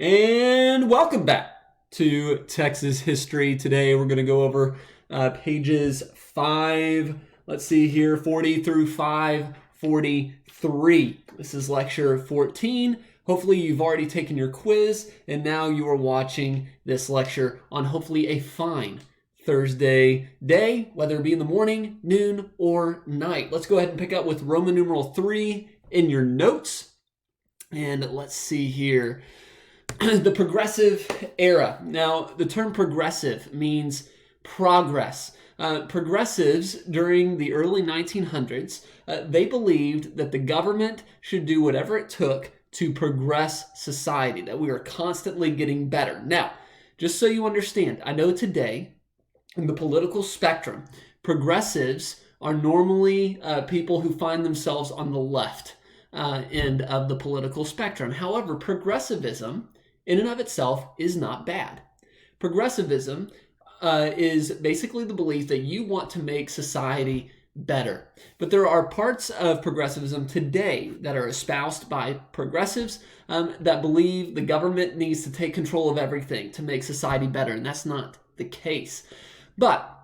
And welcome back to Texas History. Today we're going to go over pages 40 through 543. This is lecture 14. Hopefully you've already taken your quiz and now you are watching this lecture on hopefully a fine Thursday day, whether it be in the morning, noon, or night. Let's go ahead and pick up with Roman numeral 3 in your notes. And let's see here. The progressive era. Now, the term progressive means progress. Progressives during the early 1900s, they believed that the government should do whatever it took to progress society, that we are constantly getting better. Now, just so you understand, I know today in the political spectrum, progressives are normally people who find themselves on the left end of the political spectrum. However, progressivism in and of itself is not bad. Progressivism is basically the belief that you want to make society better. But there are parts of progressivism today that are espoused by progressives that believe the government needs to take control of everything to make society better, and that's not the case. But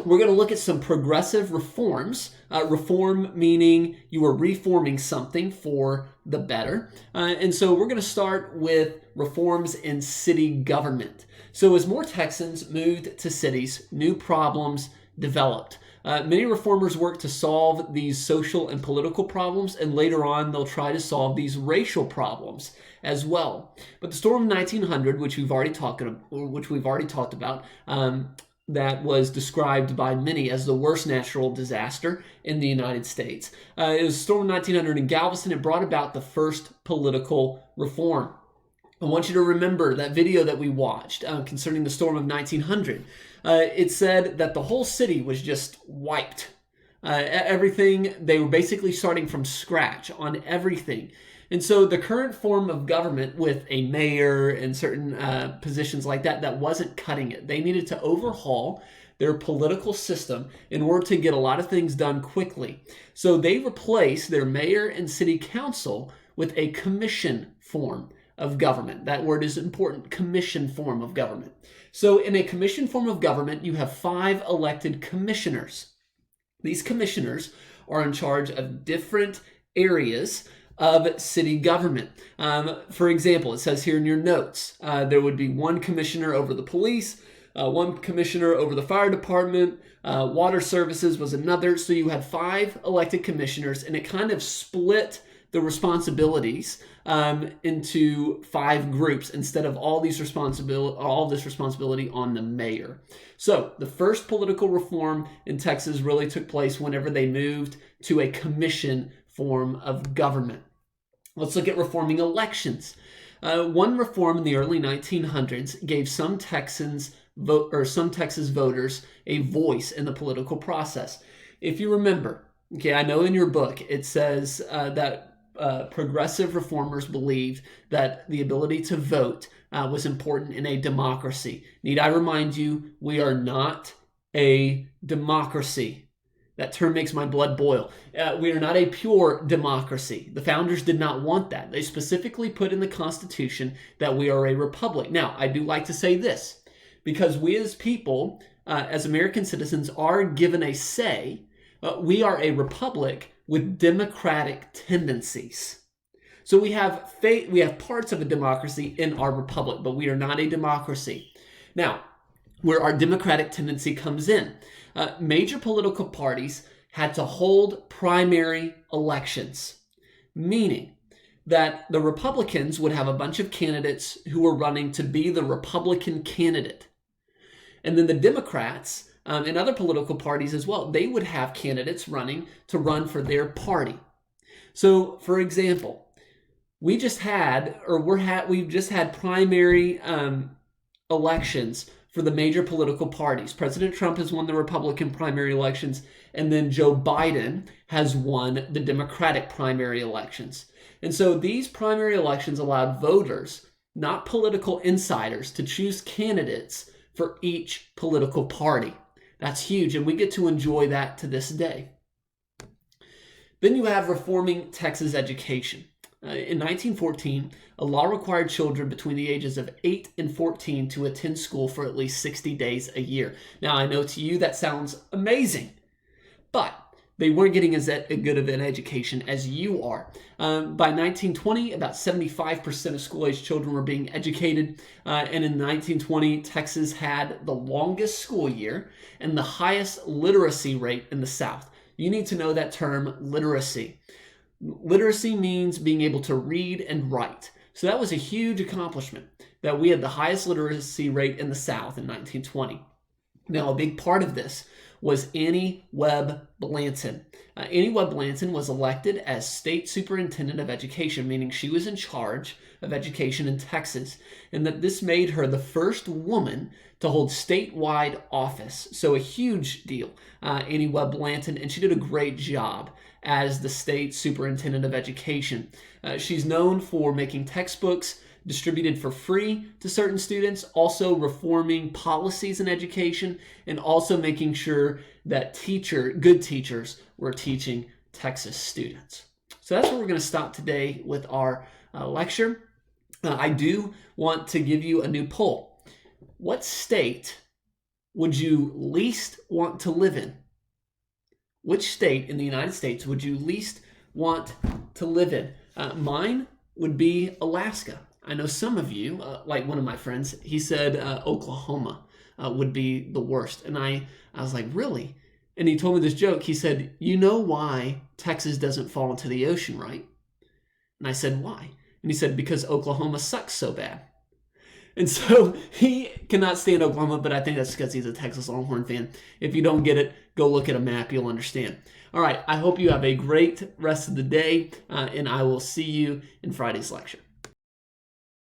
we're going to look at some progressive reforms. Reform meaning you are reforming something for the better. And so we're going to start with reforms in city government. So as more Texans moved to cities, new problems developed. Many reformers worked to solve these social and political problems, and later on they'll try to solve these racial problems as well. But the Storm of 1900, which we've already talked about, that was described by many as the worst natural disaster in the United States. It was Storm 1900 in Galveston. It brought about the first political reform. I want you to remember that video that we watched concerning the Storm of 1900. It said that the whole city was just wiped. Everything, they were basically starting from scratch on everything. And so the current form of government with a mayor and certain positions like that wasn't cutting it. They needed to overhaul their political system in order to get a lot of things done quickly. So they replaced their mayor and city council with a commission form of government. That word is important, commission form of government. So in a commission form of government, you have 5 elected commissioners. These commissioners are in charge of different areas of city government. For example, it says here in your notes, there would be one commissioner over the police, one commissioner over the fire department, water services was another. So you had 5 elected commissioners, and it kind of split the responsibilities into 5 groups instead of all this responsibility on the mayor. So the first political reform in Texas really took place whenever they moved to a commission form of government. Let's look at reforming elections. One reform in the early 1900s gave some Texas voters a voice in the political process. If you remember, okay, I know in your book it says that progressive reformers believed that the ability to vote was important in a democracy. Need I remind you, we are not a democracy. That term makes my blood boil. We are not a pure democracy. The founders did not want that. They specifically put in the Constitution that we are a republic. Now, I do like to say this, because we as people, as American citizens, are given a say. We are a republic with democratic tendencies. So we have parts of a democracy in our republic, but we are not a democracy. Now, where our democratic tendency comes in, major political parties had to hold primary elections, meaning that the Republicans would have a bunch of candidates who were running to be the Republican candidate. And then the Democrats and other political parties as well, they would have candidates running to run for their party. So, for example, we've just had primary elections for the major political parties. President Trump has won the Republican primary elections, and then Joe Biden has won the Democratic primary elections. And so these primary elections allowed voters, not political insiders, to choose candidates for each political party. That's huge, and we get to enjoy that to this day. Then you have reforming Texas education. In 1914, a law required children between the ages of 8 and 14 to attend school for at least 60 days a year. Now, I know to you that sounds amazing, but they weren't getting as good of an education as you are. By 1920, about 75% of school-age children were being educated. And in 1920, Texas had the longest school year and the highest literacy rate in the South. You need to know that term, literacy. Literacy means being able to read and write. So that was a huge accomplishment, that we had the highest literacy rate in the South in 1920. Now, a big part of this was Annie Webb Blanton. Annie Webb Blanton was elected as state superintendent of education, meaning she was in charge of education in Texas, and that this made her the first woman to hold statewide office. So a huge deal, Annie Webb Blanton, and she did a great job as the state superintendent of education. She's known for making textbooks distributed for free to certain students, also reforming policies in education, and also making sure that good teachers were teaching Texas students. So that's where we're going to stop today with our lecture. I do want to give you a new poll. What state would you least want to live in? Which state in the United States would you least want to live in? Mine would be Alaska. I know some of you, like one of my friends, he said Oklahoma would be the worst. And I was like, really? And he told me this joke. He said, you know why Texas doesn't fall into the ocean, right? And I said, why? And he said, because Oklahoma sucks so bad. And so he cannot stand Oklahoma, but I think that's because he's a Texas Longhorn fan. If you don't get it, go look at a map. You'll understand. All right. I hope you have a great rest of the day, and I will see you in Friday's lecture.